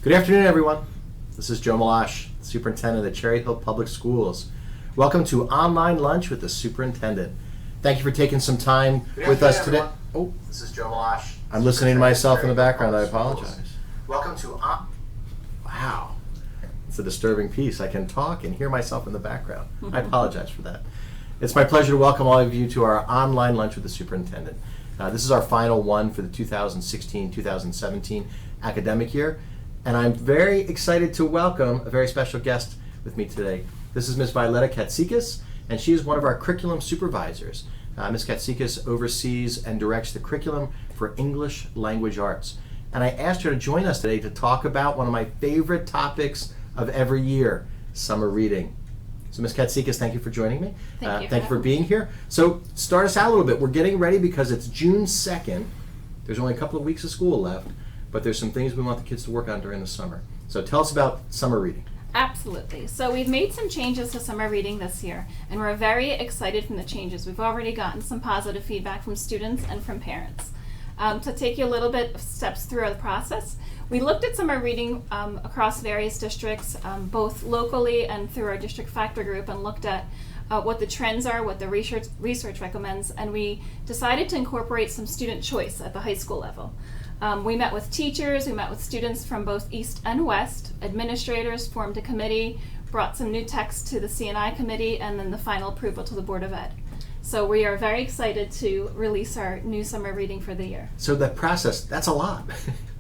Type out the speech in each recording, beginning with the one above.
Good afternoon, everyone. This is Joe Meloche, Superintendent of Cherry Hill Public Schools. Welcome to Online Lunch with the Superintendent. Thank you for taking some time with us today. Oh, this is Joe Meloche. I'm listening to myself in the background. I apologize. Welcome to Wow. It's a disturbing piece. I can talk and hear myself in the background. I apologize for that. It's my pleasure to welcome all of you to our Online Lunch with the Superintendent. This is our final one for the 2016-2017 academic year. And I'm very excited to welcome a very special guest with me today. This is Ms. Violeta Katsikis, and she is one of our curriculum supervisors. Ms. Katsikis oversees and directs the curriculum for English language arts. And I asked her to join us today to talk about one of my favorite topics of every year, summer reading. So Ms. Katsikis, thank you for joining me. Thank you for being here. So start us out a little bit. We're getting ready because it's June 2nd. There's only a couple of weeks of school left, but there's some things we want the kids to work on during the summer. So tell us about summer reading. Absolutely. So we've made some changes to summer reading this year, and we're very excited from the changes. We've already gotten some positive feedback from students and from parents. To take you a little bit of steps through the process, we looked at summer reading across various districts, both locally and through our district factor group, and looked at what the trends are, what the research recommends, and we decided to incorporate some student choice at the high school level. We met with teachers, we met with students from both East and West, administrators formed a committee, brought some new text to the C&I committee, and then the final approval to the Board of Ed. So we are very excited to release our new summer reading for the year. So that process, that's a lot.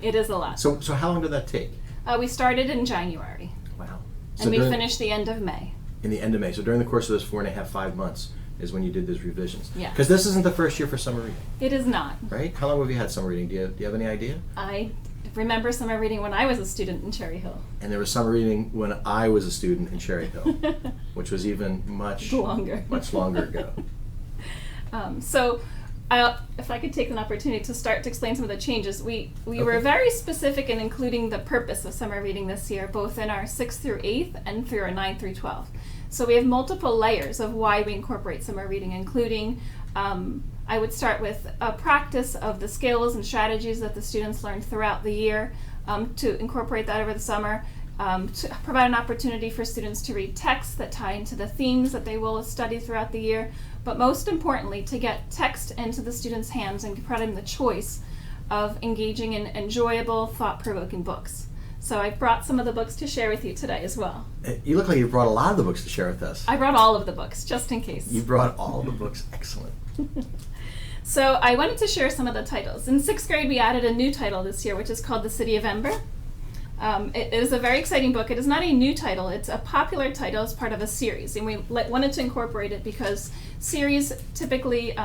It is a lot. So how long did that take? We started in January. Wow. So And we finished the end of May. In the end of May. So during the course of those 4.5, 5 months is when you did those revisions. Yeah. Because this isn't the first year for summer reading. It is not. Right? How long have you had summer reading? Do you have any idea? I remember summer reading when I was a student in Cherry Hill. And there was summer reading when I was a student in Cherry Hill, which was even much longer ago. If I could take an opportunity to start to explain some of the changes, we were very specific in including the purpose of summer reading this year, both in our 6th through 8th and through our 9th through 12th. So we have multiple layers of why we incorporate summer reading, including I would start with a practice of the skills and strategies that the students learned throughout the year, to incorporate that over the summer, to provide an opportunity for students to read texts that tie into the themes that they will study throughout the year, but most importantly, to get text into the students' hands and provide them the choice of engaging in enjoyable, thought-provoking books. So I brought some of the books to share with you today as well. You look like you brought a lot of the books to share with us. I brought all of the books, just in case. You brought all the books. Excellent. So I wanted to share some of the titles. In 6th grade, we added a new title this year, which is called The City of Ember. It is a very exciting book. It is not a new title. It's a popular title as part of a series. And we wanted to incorporate it because series typically,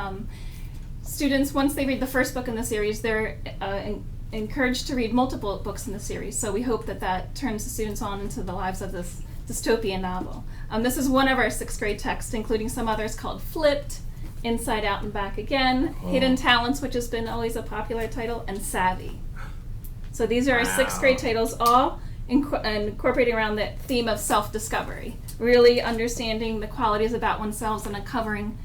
students, once they read the first book in the series, they're encouraged to read multiple books in the series. So we hope that turns the students on into the lives of this dystopian novel. This is one of our 6th grade texts, including some others called Flipped, Inside Out and Back Again, Hidden Talents, which has been always a popular title, and Savvy. So these are our 6th grade titles, all incorporating around the theme of self-discovery, really understanding the qualities about oneself and uncovering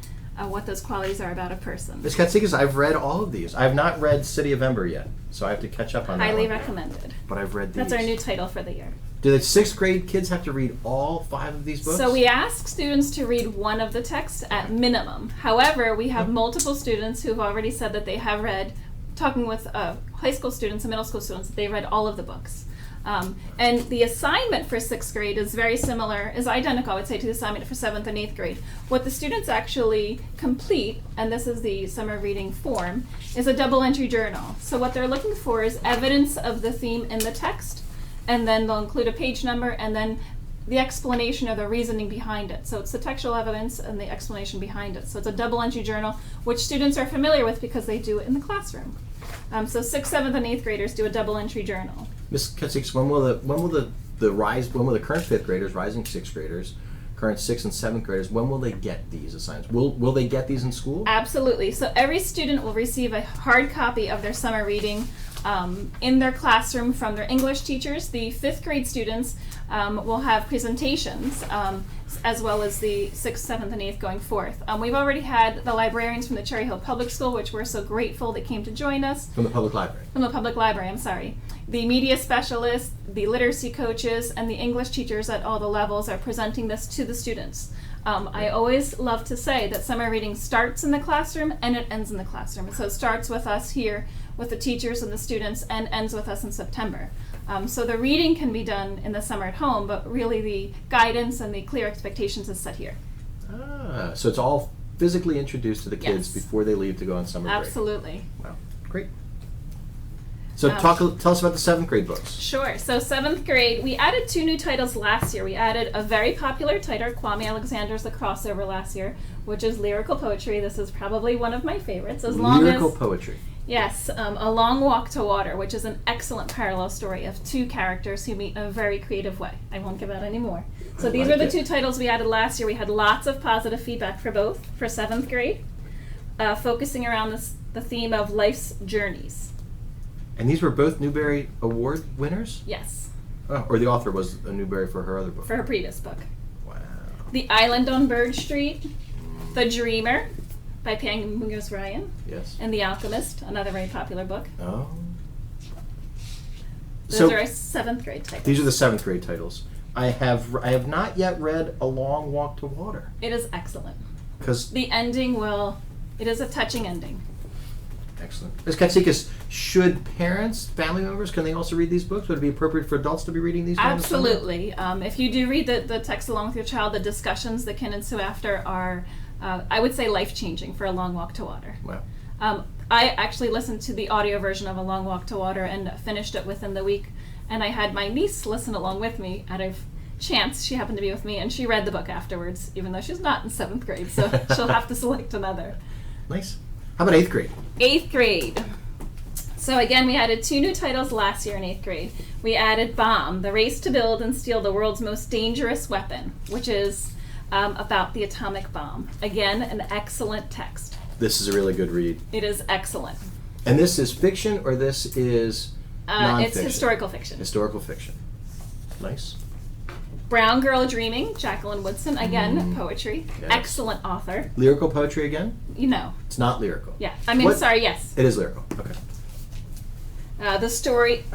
what those qualities are about a person. Ms. Katsikis, I've read all of these. I've not read City of Ember yet, so I have to catch up on that. Highly recommended. But I've read these. That's our new title for the year. Do the 6th grade kids have to read all 5 of these books? So we ask students to read one of the texts at minimum. However, we have multiple students who have already said that they have read, talking with high school students and middle school students, that they read all of the books. And the assignment for 6th grade is very similar, is identical, I would say, to the assignment for 7th and 8th grade. What the students actually complete, and this is the summer reading form, is a double entry journal. So what they're looking for is evidence of the theme in the text, and then they'll include a page number and then the explanation or the reasoning behind it. So it's the textual evidence and the explanation behind it. So it's a double entry journal, which students are familiar with because they do it in the classroom. So 6th, 7th, and 8th graders do a double entry journal. Ms. Katsikis, when will the current 5th graders, rising 6th graders, current 6th and 7th graders, when will they get these assignments? Will they get these in school? Absolutely. So every student will receive a hard copy of their summer reading in their classroom from their English teachers. The 5th grade students we'll have presentations as well as the 6th, 7th, and 8th going forth. We've already had the librarians from the Cherry Hill Public School, which we're so grateful they came to join us. From the public library. From the public library, I'm sorry. The media specialists, the literacy coaches, and the English teachers at all the levels are presenting this to the students. I always love to say that summer reading starts in the classroom and it ends in the classroom. So it starts with us here with the teachers and the students and ends with us in September. So the reading can be done in the summer at home, but really the guidance and the clear expectations is set here. So it's all physically introduced to the kids Yes. before they leave to go on summer break. Absolutely. Wow, great. So tell us about the 7th grade books. Sure. So 7th grade, we added 2 new titles last year. We added a very popular title, Kwame Alexander's The Crossover last year, which is lyrical poetry. This is probably one of my favorites. Lyrical poetry. Yes, A Long Walk to Water, which is an excellent parallel story of 2 characters who meet in a very creative way. I won't give out any more. So these are the 2 titles we added last year. We had lots of positive feedback for both, for 7th grade, focusing around the theme of life's journeys. And these were both Newbery Award winners? Yes. Oh, or the author was a Newbery for her other book? For her previous book. Wow. The Island on Bird Street, The Dreamer, by Pang Munoz Ryan. Yes. And The Alchemist, another very popular book. Oh. Those are our 7th grade titles. These are the 7th grade titles. I have not yet read A Long Walk to Water. It is excellent. Because the ending it is a touching ending. Excellent. Ms. Katsikis, should parents, family members, can they also read these books? Would it be appropriate for adults to be reading these? Absolutely. If you do read the text along with your child, the discussions that can ensue after are, I would say, life-changing for A Long Walk to Water. Wow. I actually listened to the audio version of A Long Walk to Water and finished it within the week. And I had my niece listen along with me out of chance. She happened to be with me, and she read the book afterwards, even though she's not in 7th grade, so she'll have to select another. Nice. How about 8th grade? 8th grade. So again, we added 2 new titles last year in 8th grade. We added Bomb, The Race to Build and Steal the World's Most Dangerous Weapon, which is about the atomic bomb. Again, an excellent text. This is a really good read. It is excellent. And this is fiction, or this is nonfiction? It's historical fiction. Historical fiction. Nice. Brown Girl Dreaming, Jacqueline Woodson. Again, poetry. Yes. Excellent author. Lyrical poetry again? You know. It's not lyrical. Yeah. I mean, sorry, yes. It is lyrical. Okay. The story,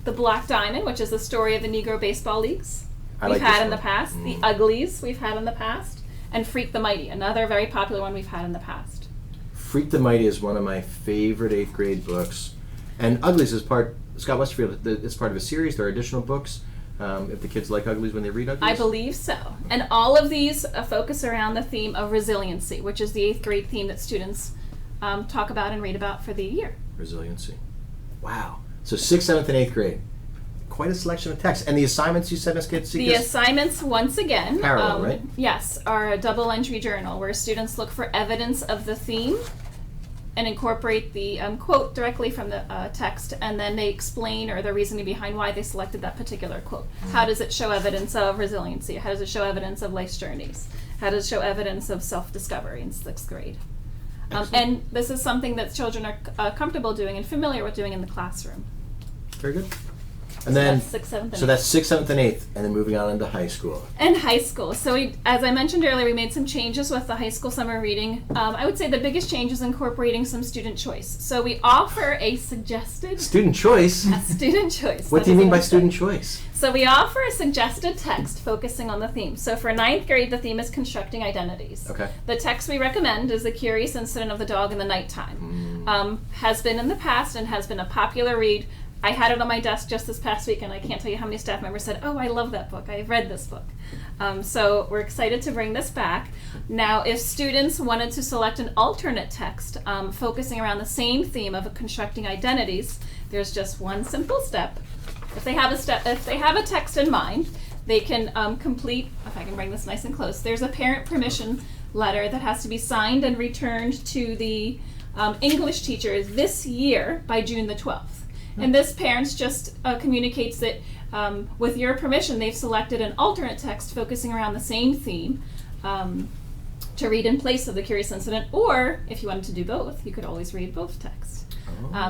The Black Diamond, which is the story of the Negro Baseball Leagues. We've had in the past. The Uglies we've had in the past. And Freak the Mighty, another very popular one we've had in the past. Freak the Mighty is one of my favorite 8th grade books. And Uglies is Scott Westerfield, it's part of a series. There are additional books. If the kids like Uglies when they read Uglies? I believe so. And all of these focus around the theme of resiliency, which is the 8th grade theme that students talk about and read about for the year. Resiliency. Wow. So 6th, 7th, and 8th grade. Quite a selection of texts. And the assignments you said, Ms. Katsikis? The assignments, once again, parallel, right? Yes, are a double entry journal where students look for evidence of the theme and incorporate the quote directly from the text, and then they explain or the reasoning behind why they selected that particular quote. How does it show evidence of resiliency? How does it show evidence of life's journeys? How does it show evidence of self-discovery in 6th grade? And this is something that children are comfortable doing and familiar with doing in the classroom. Very good. And then, that's 6th, 7th, and 8th. So that's 6th, 7th, and 8th, and then moving on into high school. And high school. So as I mentioned earlier, we made some changes with the high school summer reading. I would say the biggest change is incorporating some student choice. So we offer a suggested... Student choice? Student choice. What do you mean by student choice? So we offer a suggested text focusing on the theme. So for 9th grade, the theme is constructing identities. Okay. The text we recommend is The Curious Incident of the Dog in the Nighttime. Has been in the past and has been a popular read. I had it on my desk just this past week, and I can't tell you how many staff members said, "Oh, I love that book. I've read this book." So we're excited to bring this back. Now, if students wanted to select an alternate text focusing around the same theme of constructing identities, there's just one simple step. If they have a text in mind, they can complete. If I can bring this nice and close, there's a parent permission letter that has to be signed and returned to the English teacher this year by June the 12th. And this parents just communicates that with your permission, they've selected an alternate text focusing around the same theme to read in place of The Curious Incident, or if you wanted to do both, you could always read both texts.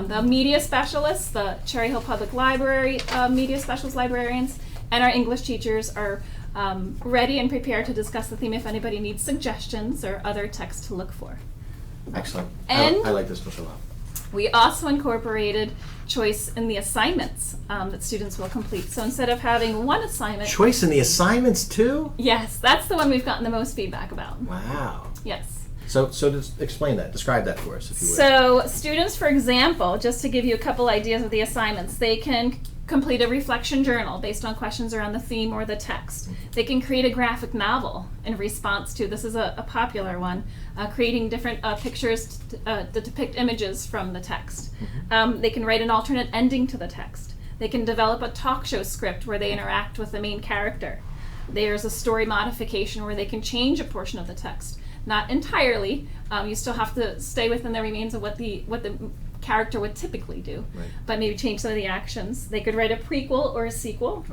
The media specialists, the Cherry Hill Public Library media specialist librarians, And our English teachers are ready and prepared to discuss the theme if anybody needs suggestions or other text to look for. Excellent. And I like this book a lot. we also incorporated choice in the assignments that students will complete. So instead of having one assignment... Choice in the assignments too? Yes, that's the one we've gotten the most feedback about. Wow. Yes. So just explain that. Describe that for us, if you would. So students, for example, just to give you a couple ideas of the assignments, they can complete a reflection journal based on questions around the theme or the text. They can create a graphic novel in response to, this is a popular one, creating different pictures that depict images from the text. They can write an alternate ending to the text. They can develop a talk show script where they interact with the main character. There's a story modification where they can change a portion of the text. Not entirely. You still have to stay within the remains of what the character would typically do, right, but maybe change some of the actions. They could write a prequel or a sequel.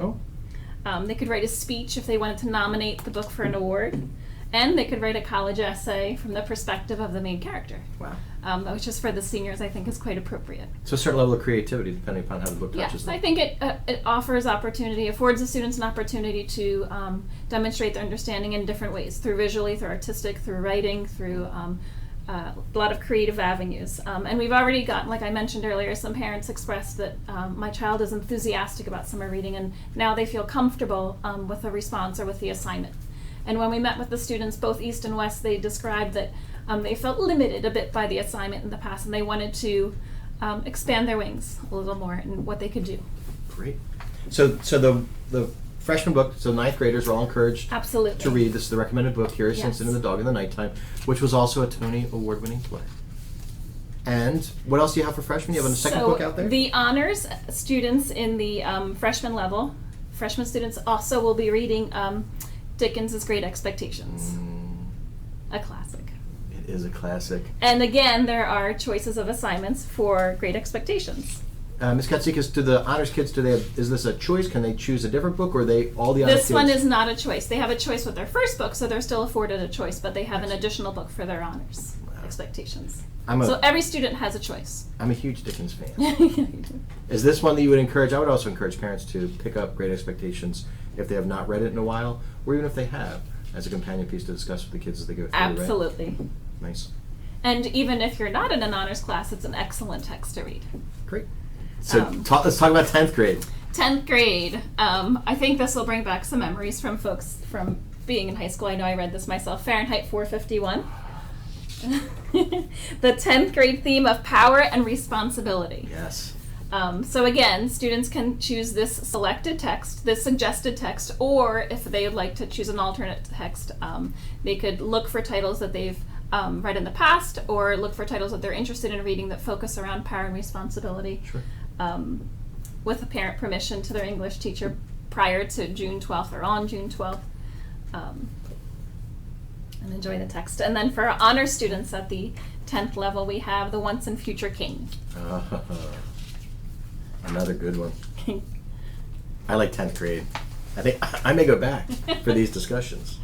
They could write a speech if they wanted to nominate the book for an award. And they could write a college essay from the perspective of the main character. Wow. Which is for the seniors, I think, is quite appropriate. So a certain level of creativity depending upon how the book touches Yes, them. I think it offers opportunity, affords the students an opportunity to demonstrate their understanding in different ways, through visually, through artistic, through writing, through a lot of creative avenues. And we've already gotten, like I mentioned earlier, some parents expressed that my child is enthusiastic about summer reading, and now they feel comfortable with the response or with the assignment. And when we met with the students, both East and West, they described that they felt limited a bit by the assignment in the past, and they wanted to expand their wings a little more in what they could do. Great. So the freshman book, so ninth graders are all encouraged Absolutely. to read. This is the recommended book, Curious Yes. Incident of the Dog in the Nighttime, which was also a Tony Award-winning play. And what else do you have for freshmen? You have a second book out there? The honors students in the freshman level, freshman students also will be reading Dickens' Great Expectations, a classic. It is a classic. And again, there are choices of assignments for Great Expectations. Ms. Katsikis, do the honors kids, is this a choice? Can they choose a different book, or are they all the honors kids? This one is not a choice. They have a choice with their first book, so they're still afforded a choice, but they have an additional book for their honors expectations. So every student has a choice. I'm a huge Dickens fan. Is this one that you would encourage? I would also encourage parents to pick up Great Expectations if they have not read it in a while, or even if they have, as a companion piece to discuss with the kids as they go through. Absolutely. Right? Nice. And even if you're not in an honors class, it's an excellent text to read. Great. So let's talk about 10th grade. 10th grade. I think this will bring back some memories from folks from being in high school. I know I read this myself. Fahrenheit 451. The 10th grade theme of power and responsibility. Yes. So again, students can choose this selected text, this suggested text, or if they would like to choose an alternate text, they could look for titles that they've read in the past, or look for titles that they're interested in reading that focus around power and responsibility. Sure. With a parent permission to their English teacher prior to June 12th or on June 12th. And enjoy the text. And then for our honor students at the 10th level, we have The Once and Future King. Another good one. I like 10th grade. I think I may go back for these discussions.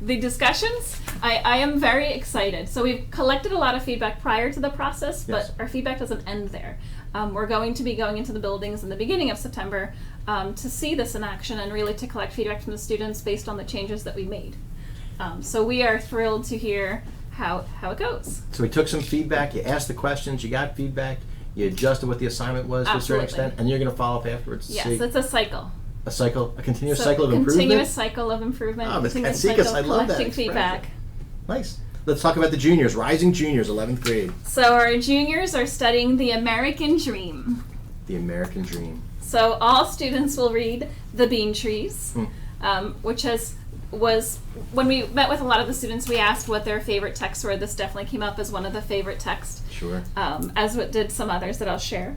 The discussions, I am very excited. So we've collected a lot of feedback prior to the process, but Yes. our feedback doesn't end there. We're going to be going into the buildings in the beginning of September to see this in action and really to collect feedback from the students based on the changes that we made. So we are thrilled to hear how it goes. So we took some feedback, you asked the questions, you got feedback, you adjusted what the assignment was to a certain Absolutely. extent, and you're going to follow up afterwards to Yes, see it's a cycle. a continuous So cycle of improvement? Continuous cycle of improvement. Oh, Ms. continuous Katsikis, cycle I of love that collecting expression. feedback. Nice. Let's talk about the juniors, rising juniors, 11th grade. So our juniors are studying The American Dream. The American Dream. So all students will read The Bean Trees, which was when we met with a lot of the students, we asked what their favorite texts were. This definitely came up as one of the favorite texts. Sure. As what did some others that I'll share.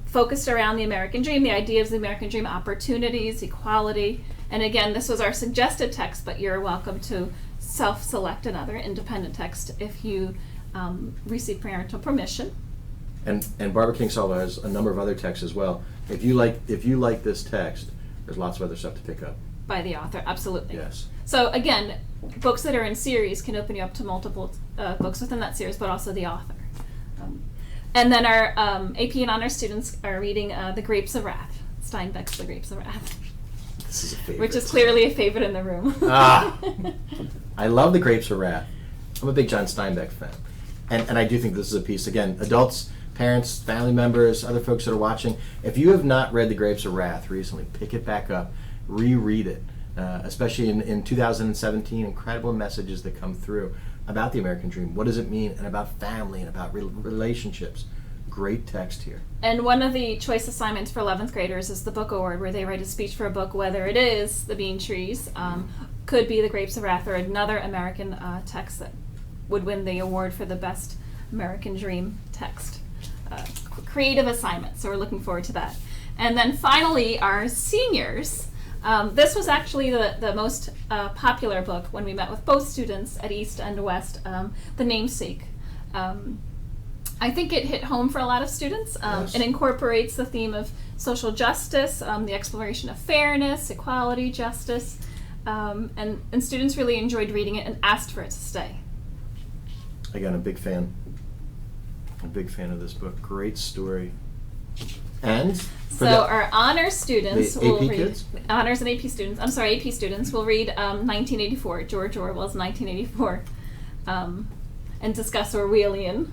Focused around the American Dream, the ideas of the American Dream, opportunities, equality. And again, this was our suggested text, but you're welcome to self-select another independent text if you receive parental permission. And Barbara King-Salva has a number of other texts as well. If you like this text, there's lots of other stuff to pick up. By the author, absolutely. Yes. So again, books that are in series can open you up to multiple books within that series, but also the author. And then our AP and honor students are reading The Grapes of Wrath, Steinbeck's The Grapes of Wrath. This is a favorite. Which is clearly a favorite in the room. I love The Grapes of Wrath. I'm a big John Steinbeck fan. And I do think this is a piece, again, adults, parents, family members, other folks that are watching, if you have not read The Grapes of Wrath recently, pick it back up, reread it, especially in 2017, incredible messages that come through about the American dream. What does it mean? And about family and about relationships. Great text here. And one of the choice assignments for 11th graders is the book award, where they write a speech for a book, whether it is The Bean Trees, could be The Grapes of Wrath, or another American text that would win the award for the best American dream text. Creative assignment, so we're looking forward to that. And then finally, our seniors. This was actually the most popular book when we met with both students at East and West, The Namesake. I think it hit home for a lot of students. Yes. It incorporates the theme of social justice, the exploration of fairness, equality, justice, and students really enjoyed reading it and asked for it to stay. Again, a big fan. A big fan of this book. Great story. And so our honor students the will AP read kids? honors and AP students. I'm sorry, AP students will read 1984, George Orwell's 1984, and discuss Orwellian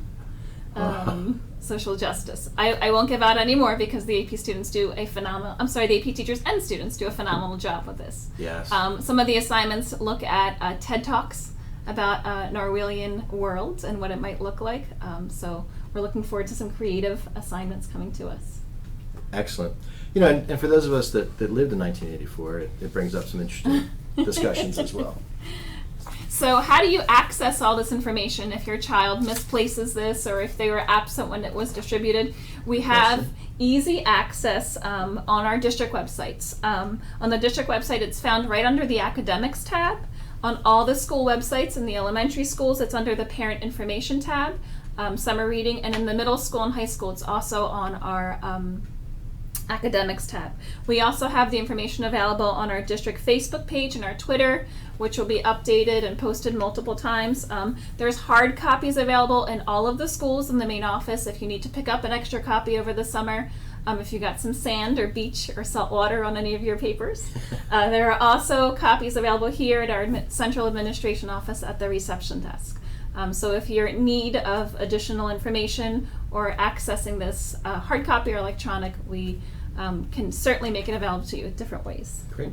social justice. I won't give out any more because the AP students do a phenomenal. I'm sorry, the AP teachers and students do a phenomenal job with this. Yes. Some of the assignments look at TED Talks about an Orwellian world and what it might look like. So we're looking forward to some creative assignments coming to us. Excellent. You know, and for those of us that lived in 1984, it brings up some interesting discussions as well. So how do you access all this information if your child misplaces this, or if they were absent when it was distributed? We have easy access on our district websites. On the district website, it's found right under the academics tab. On all the school websites in the elementary schools, it's under the parent information tab, summer reading, and in the middle school and high school, it's also on our academics tab. We also have the information available on our district Facebook page and our Twitter, which will be updated and posted multiple times. There's hard copies available in all of the schools in the main office if you need to pick up an extra copy over the summer. If you got some sand or beach or salt water on any of your papers. There are also copies available here at our central administration office at the reception desk. So if you're in need of additional information or accessing this hard copy or electronic, we can certainly make it available to you in different ways. Great.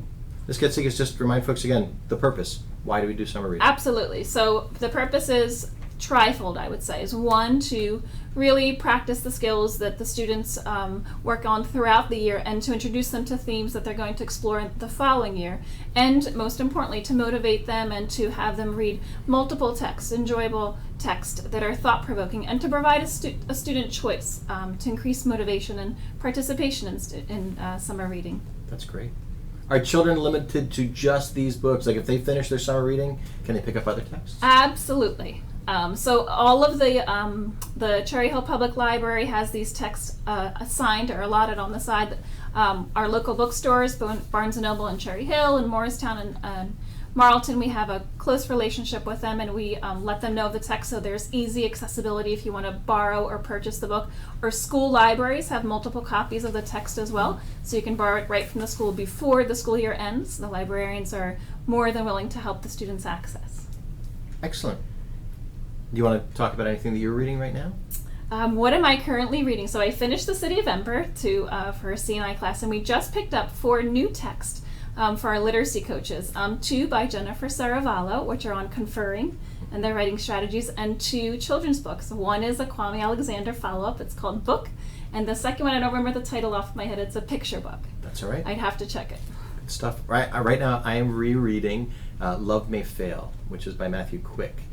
Ms. Katsikis, just remind folks again, the purpose. Why do we do summer reading? Absolutely. So the purpose is trifold, I would say. Is one, to really practice the skills that the students work on throughout the year, and to introduce them to themes that they're going to explore in the following year. And most importantly, to motivate them and to have them read multiple texts, enjoyable texts that are thought-provoking, and to provide a student choice to increase motivation and participation in summer reading. That's great. Are children limited to just these books? Like if they finish their summer reading, can they pick up other texts? Absolutely. So all of the Cherry Hill Public Library has these texts assigned or allotted on the side. Our local bookstores, Barnes & Noble in Cherry Hill and Morristown and Marlton, we have a close relationship with them, and we let them know of the text, so there's easy accessibility if you want to borrow or purchase the book. Or school libraries have multiple copies of the text as well, so you can borrow it right from the school before the school year ends. The librarians are more than willing to help the students access. Excellent. Do you want to talk about anything that you're reading right now? What am I currently reading? So I finished the City of Ember for a C&I class, and we just picked up 4 new texts for our literacy coaches. 2 by Jennifer Saravallo, which are on conferring and their writing strategies, and 2 children's books. One is a Kwame Alexander follow-up. It's called Book. And the second one, I don't remember the title off my head. It's a picture book. That's all right. I'd have to check it. Good stuff. Right now, I am rereading Love May Fail, which is by Matthew Quick.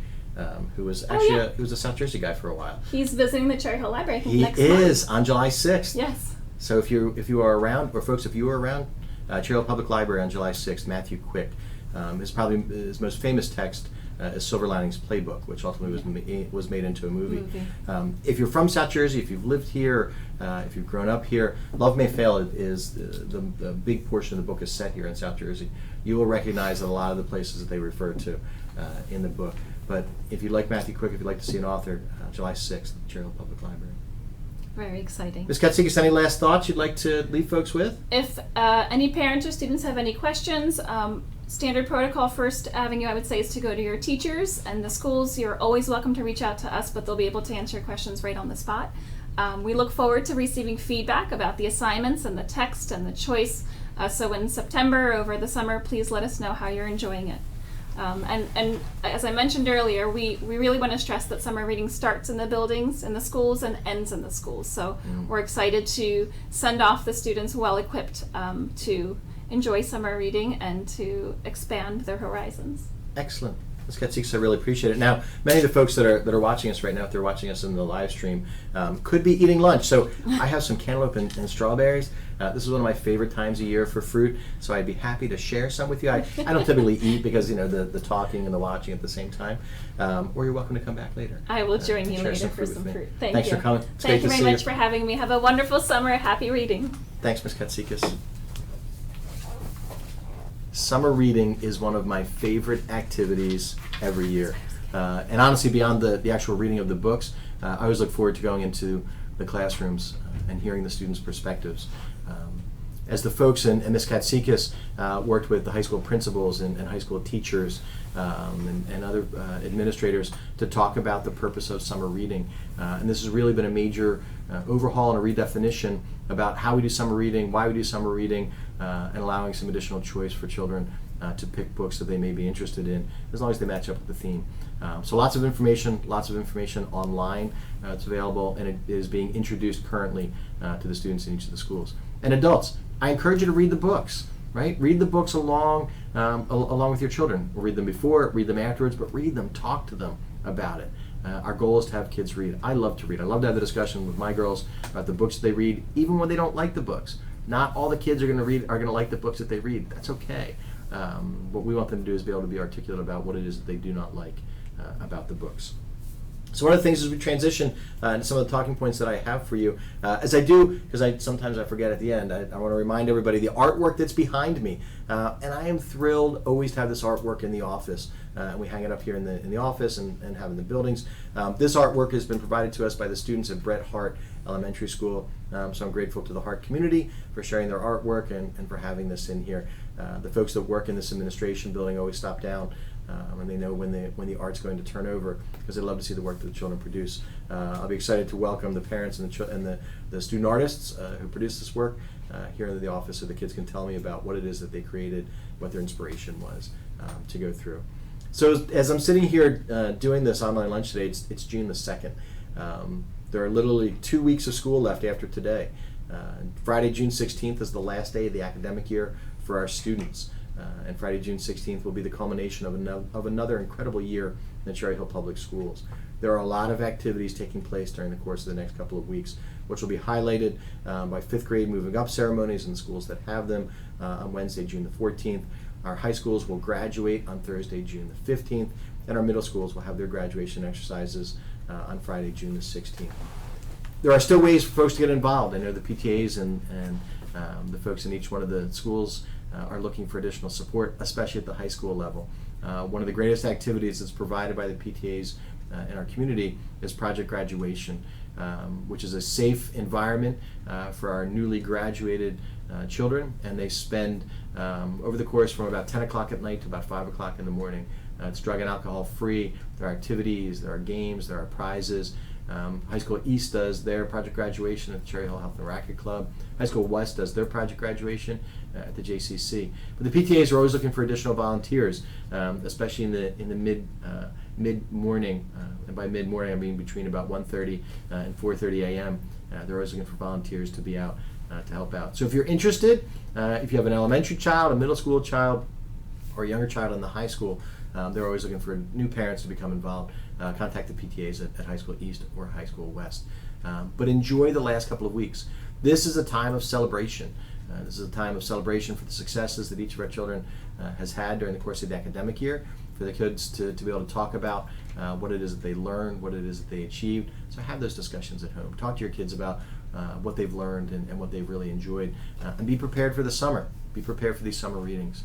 Who was actually he was a South Jersey guy for a while. He's visiting the Cherry Hill Library, I think, He next is month. on July 6th. Yes. So if you are around, or folks, if you are around, Cherry Hill Public Library on July 6th, Matthew Quick, is probably his most famous text is Silver Linings Playbook, which ultimately was made into a movie. If you're from South Jersey, if you've lived here, if you've grown up here, Love May Fail is the big portion of the book is set here in South Jersey. You will recognize a lot of the places that they refer to in the book. But if you like Matthew Quick, if you'd like to see an author, July 6th, Cherry Hill Public Library. Very exciting. Ms. Katsikis, any last thoughts you'd like to leave folks with? If any parents or students have any questions, standard protocol, first avenue I would say is to go to your teachers and the schools. You're always welcome to reach out to us, but they'll be able to answer your questions right on the spot. We look forward to receiving feedback about the assignments and the text and the choice. So in September, over the summer, please let us know how you're enjoying it. And as I mentioned earlier, we really want to stress that summer reading starts in the buildings, in the schools, and ends in the schools. So we're excited to send off the students well equipped to enjoy summer reading and to expand their horizons. Excellent. Ms. Katsikis, I really appreciate it. Now, many of the folks that are watching us right now, if they're watching us in the live stream, could be eating lunch. So I have some cantaloupe and strawberries. This is one of my favorite times of year for fruit, so I'd be happy to share some with you. I don't typically eat because, the talking and the watching at the same time. Or you're welcome to come back later. I will join you later for some fruit. Thanks for coming. It's Thank great you to very see much for having me. Have a wonderful summer. Happy reading. Thanks, Ms. Katsikis. Summer reading is one of my favorite activities every year. And honestly, beyond the actual reading of the books, I always look forward to going into the classrooms and hearing the students' perspectives. As the folks and Ms. Katsikis worked with the high school principals and high school teachers and other administrators to talk about the purpose of summer reading. And this has really been a major overhaul and a redefinition about how we do summer reading, why we do summer reading, and allowing some additional choice for children to pick books that they may be interested in, as long as they match up with the theme. So lots of information online. It's available, and it is being introduced currently to the students in each of the schools. And adults, I encourage you to read the books, right? Read the books along with your children. Read them before, read them afterwards, but read them, talk to them about it. Our goal is to have kids read. I love to read. I love to have the discussion with my girls about the books that they read, even when they don't like the books. Not all the kids are going to like the books that they read. That's okay. What we want them to do is be able to be articulate about what it is that they do not like about the books. So one of the things as we transition into some of the talking points that I have for you, as I do, because sometimes I forget at the end, I want to remind everybody the artwork that's behind me. And I am thrilled always to have this artwork in the office. And we hang it up here in the office and have in the buildings. This artwork has been provided to us by the students at Bret Harte Elementary School. So I'm grateful to the Harte community for sharing their artwork and for having this in here. The folks that work in this administration building always stop down and they know when the art's going to turn over, because they love to see the work that the children produce. I'll be excited to welcome the parents and the student artists who produce this work here in the office, so the kids can tell me about what it is that they created, what their inspiration was to go through. So as I'm sitting here doing this online lunch today, it's June the 2nd. There are literally 2 weeks of school left after today. Friday, June 16th is the last day of the academic year for our students. And Friday, June 16th will be the culmination of another incredible year in the Cherry Hill Public Schools. There are a lot of activities taking place during the course of the next couple of weeks, which will be highlighted by 5th grade moving up ceremonies in the schools that have them on Wednesday, June the 14th. Our high schools will graduate on Thursday, June the 15th, and our middle schools will have their graduation exercises on Friday, June the 16th. There are still ways for folks to get involved. I know the PTAs and the folks in each one of the schools are looking for additional support, especially at the high school level. One of the greatest activities that's provided by the PTAs in our community is Project Graduation, which is a safe environment for our newly graduated children, and they spend over the course from about 10 o'clock at night to about 5 o'clock in the morning. It's drug and alcohol free. There are activities, there are games, there are prizes. High School East does their Project Graduation at the Cherry Hill Health and Racquet Club. High School West does their Project Graduation at the JCC. But the PTAs are always looking for additional volunteers, especially in the mid morning. And by mid morning, I mean between about 1:30 and 4:30 a.m. They're always looking for volunteers to be out to help out. So if you're interested, if you have an elementary child, a middle school child, or a younger child in the high school, they're always looking for new parents to become involved. Contact the PTAs at High School East or High School West. But enjoy the last couple of weeks. This is a time of celebration. This is a time of celebration for the successes that each of our children has had during the course of the academic year, for the kids to be able to talk about what it is that they learned, what it is that they achieved. So have those discussions at home. Talk to your kids about what they've learned and what they've really enjoyed. And be prepared for the summer. Be prepared for these summer readings,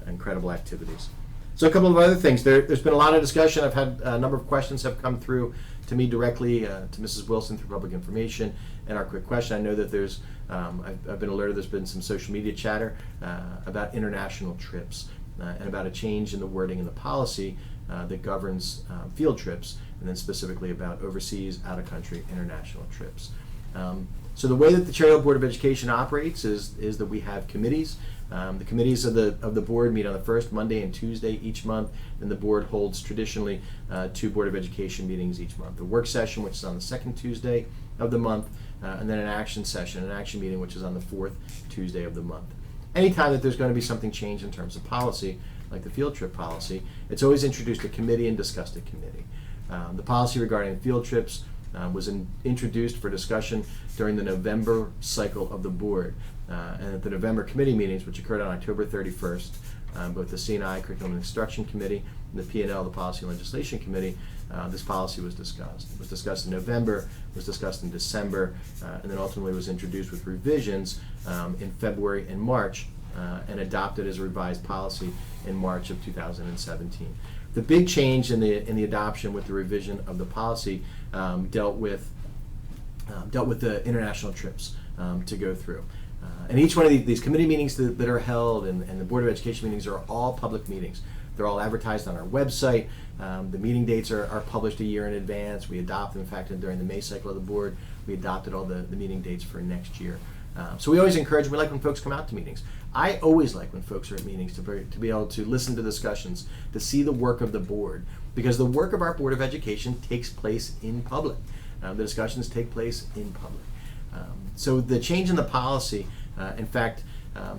incredible activities. So a couple of other things. There's been a lot of discussion. I've had a number of questions have come through to me directly, to Mrs. Wilson through public information, and our quick question. I know that there's, I've been alerted there's been some social media chatter about international trips and about a change in the wording in the policy that governs field trips, and then specifically about overseas, out-of-country, international trips. So the way that the Cherry Hill Board of Education operates is that we have committees. The committees of the board meet on the first Monday and Tuesday each month, and the board holds traditionally 2 Board of Education meetings each month. The work session, which is on the second Tuesday of the month, and then an action session, an action meeting, which is on the 4th Tuesday of the month. Anytime that there's going to be something changed in terms of policy, like the field trip policy, it's always introduced to committee and discussed at committee. The policy regarding field trips was introduced for discussion during the November cycle of the board. And at the November committee meetings, which occurred on October 31st, both the C&I Curriculum and Instruction Committee and the P&L, the Policy and Legislation Committee, this policy was discussed. It was discussed in November, was discussed in December, and then ultimately was introduced with revisions in February and March, and adopted as a revised policy in March of 2017. The big change in the adoption with the revision of the policy dealt with the international trips to go through. And each one of these committee meetings that are held and the Board of Education meetings are all public meetings. They're all advertised on our website. The meeting dates are published a year in advance. We adopt them. In fact, during the May cycle of the board, we adopted all the meeting dates for next year. So we always encourage, we like when folks come out to meetings. I always like when folks are at meetings to be able to listen to discussions, to see the work of the board, because the work of our Board of Education takes place in public. The discussions take place in public. So the change in the policy, in fact,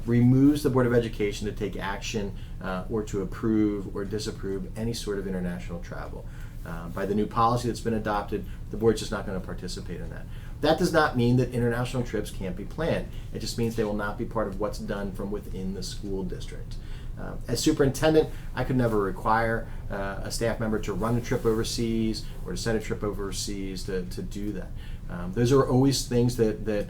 removes the Board of Education to take action or to approve or disapprove any sort of international travel. By the new policy that's been adopted, the board's just not going to participate in that. That does not mean that international trips can't be planned. It just means they will not be part of what's done from within the school district. As superintendent, I could never require a staff member to run a trip overseas or to set a trip overseas to do that. Those are always things that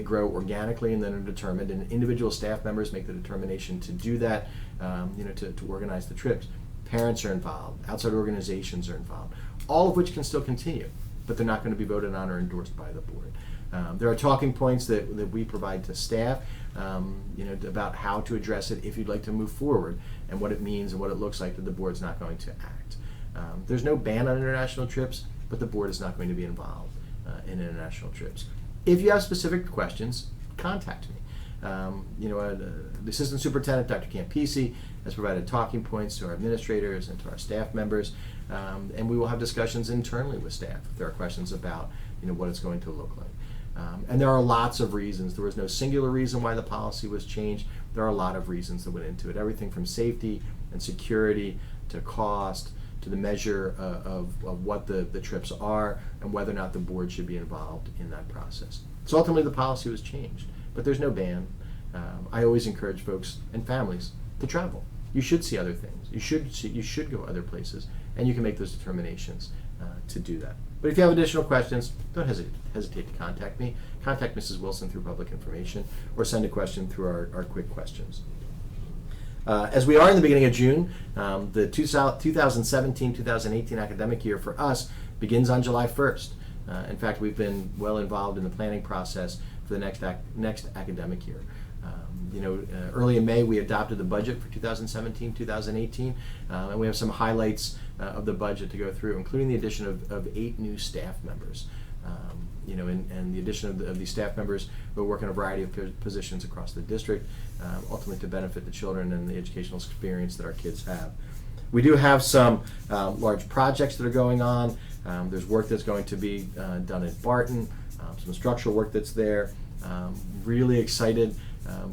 grow organically and then are determined, and individual staff members make the determination to do that, to organize the trips. Parents are involved, outside organizations are involved, all of which can still continue, but they're not going to be voted on or endorsed by the board. There are talking points that we provide to staff, about how to address it if you'd like to move forward, and what it means and what it looks like that the board's not going to act. There's no ban on international trips, but the board is not going to be involved in international trips. If you have specific questions, contact me. The Assistant Superintendent, Dr. Campisi, has provided talking points to our administrators and to our staff members, and we will have discussions internally with staff if there are questions about what it's going to look like. And there are lots of reasons. There was no singular reason why the policy was changed. There are a lot of reasons that went into it. Everything from safety and security to cost to the measure of what the trips are and whether or not the board should be involved in that process. So ultimately the policy was changed, but there's no ban. I always encourage folks and families to travel. You should see other things. You should go other places, and you can make those determinations to do that. But if you have additional questions, don't hesitate to contact me. Contact Mrs. Wilson through public information, or send a question through our quick questions. As we are in the beginning of June, the 2017-2018 academic year for us begins on July 1st. In fact, we've been well involved in the planning process for the next academic year. Early in May, we adopted the budget for 2017-2018, and we have some highlights of the budget to go through, including the addition of 8 new staff members. And the addition of these staff members who work in a variety of positions across the district, ultimately to benefit the children and the educational experience that our kids have. We do have some large projects that are going on. There's work that's going to be done at Barton, some structural work that's there. Really excited.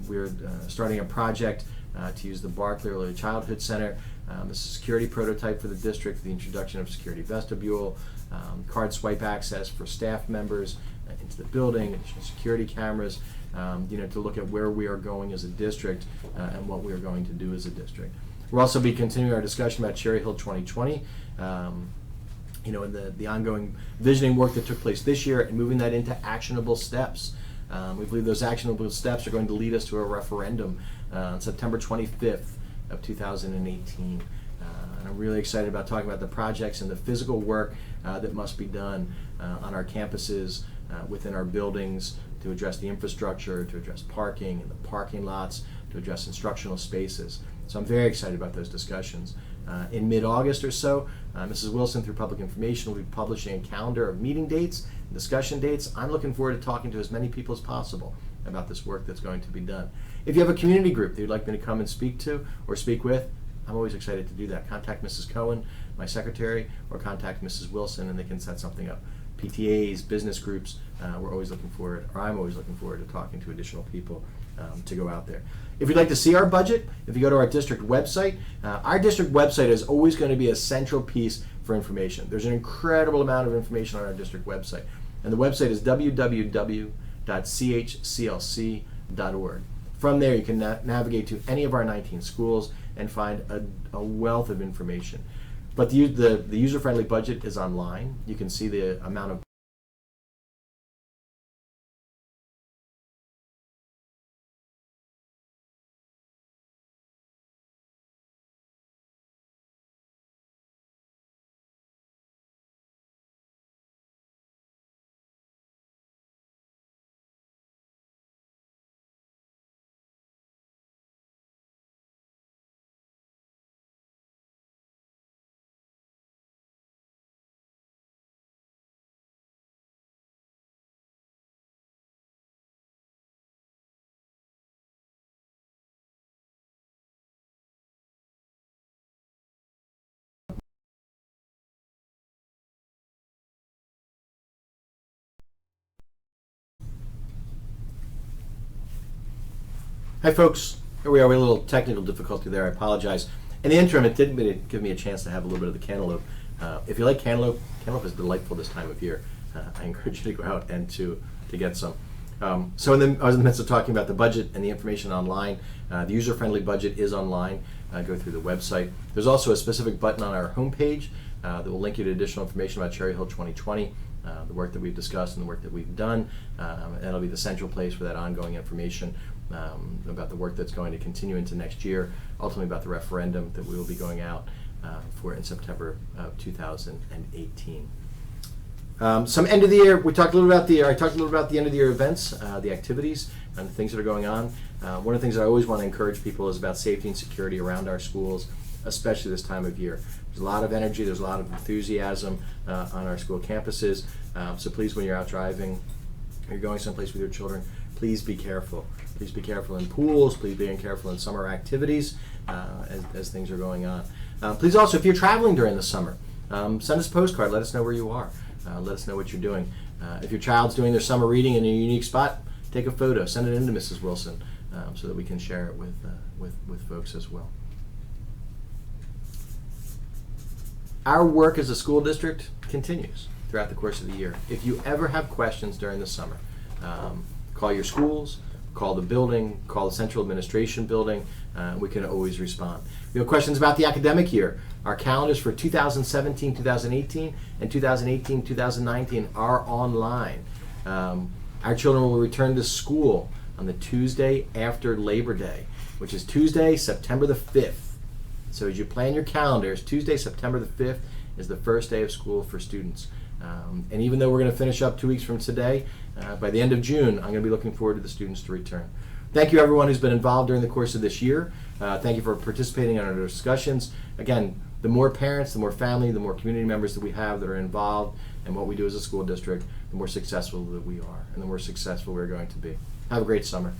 We're starting a project to use the Barclay Early Childhood Center. This is a security prototype for the district, the introduction of security vestibule, card swipe access for staff members into the building, additional security cameras, to look at where we are going as a district and what we are going to do as a district. We'll also be continuing our discussion about Cherry Hill 2020, and the ongoing visioning work that took place this year and moving that into actionable steps. We believe those actionable steps are going to lead us to a referendum on September 25th of 2018. And I'm really excited about talking about the projects and the physical work that must be done on our campuses, within our buildings, to address the infrastructure, to address parking and the parking lots, to address instructional spaces. So I'm very excited about those discussions. In mid-August or so, Mrs. Wilson, through Public Information, will be publishing a calendar of meeting dates and discussion dates. I'm looking forward to talking to as many people as possible about this work that's going to be done. If you have a community group that you'd like me to come and speak to or speak with, I'm always excited to do that. Contact Mrs. Cohen, my secretary, or contact Mrs. Wilson, and they can set something up. PTAs, business groups, we're always looking forward, or I'm always looking forward to talking to additional people to go out there. If you'd like to see our budget, if you go to our district website is always going to be a central piece for information. There's an incredible amount of information on our district website, and the website is www.chclc.org. From there, you can navigate to any of our 19 schools and find a wealth of information. But the user-friendly budget is online. You can see the amount of Hi folks, here we are with a little technical difficulty there, I apologize. In the interim, it did give me a chance to have a little bit of the cantaloupe. If you like cantaloupe is delightful this time of year. I encourage you to go out and to get some. I was in the midst of talking about the budget and the information online. The user-friendly budget is online. Go through the website. There's also a specific button on our homepage that will link you to additional information about Cherry Hill 2020. The work that we've discussed and the work that we've done. That'll be the central place for that ongoing information about the work that's going to continue into next year, ultimately about the referendum that we will be going out for in September of 2018. Some end of the year, I talked a little about the end of the year events, the activities, and the things that are going on. One of the things I always want to encourage people is about safety and security around our schools, especially this time of year. There's a lot of energy, there's a lot of enthusiasm on our school campuses. So please, when you're out driving, or you're going someplace with your children, please be careful. Please be careful in pools, please be careful in summer activities as things are going on. Please also, if you're traveling during the summer, send us a postcard, let us know where you are. Let us know what you're doing. If your child's doing their summer reading in a unique spot, take a photo, send it in to Mrs. Wilson so that we can share it with folks as well. Our work as a school district continues throughout the course of the year. If you ever have questions during the summer, call your schools, call the building, call the central administration building. We can always respond. If you have questions about the academic year, our calendars for 2017-2018 and 2018-2019 are online. Our children will return to school on the Tuesday after Labor Day, which is Tuesday, September the 5th. So as you plan your calendars, Tuesday, September the 5th is the first day of school for students. And even though we're going to finish up 2 weeks from today, by the end of June, I'm going to be looking forward to the students to return. Thank you everyone who's been involved during the course of this year. Thank you for participating in our discussions. Again, the more parents, the more family, the more community members that we have that are involved in what we do as a school district, the more successful that we are and the more successful we're going to be. Have a great summer.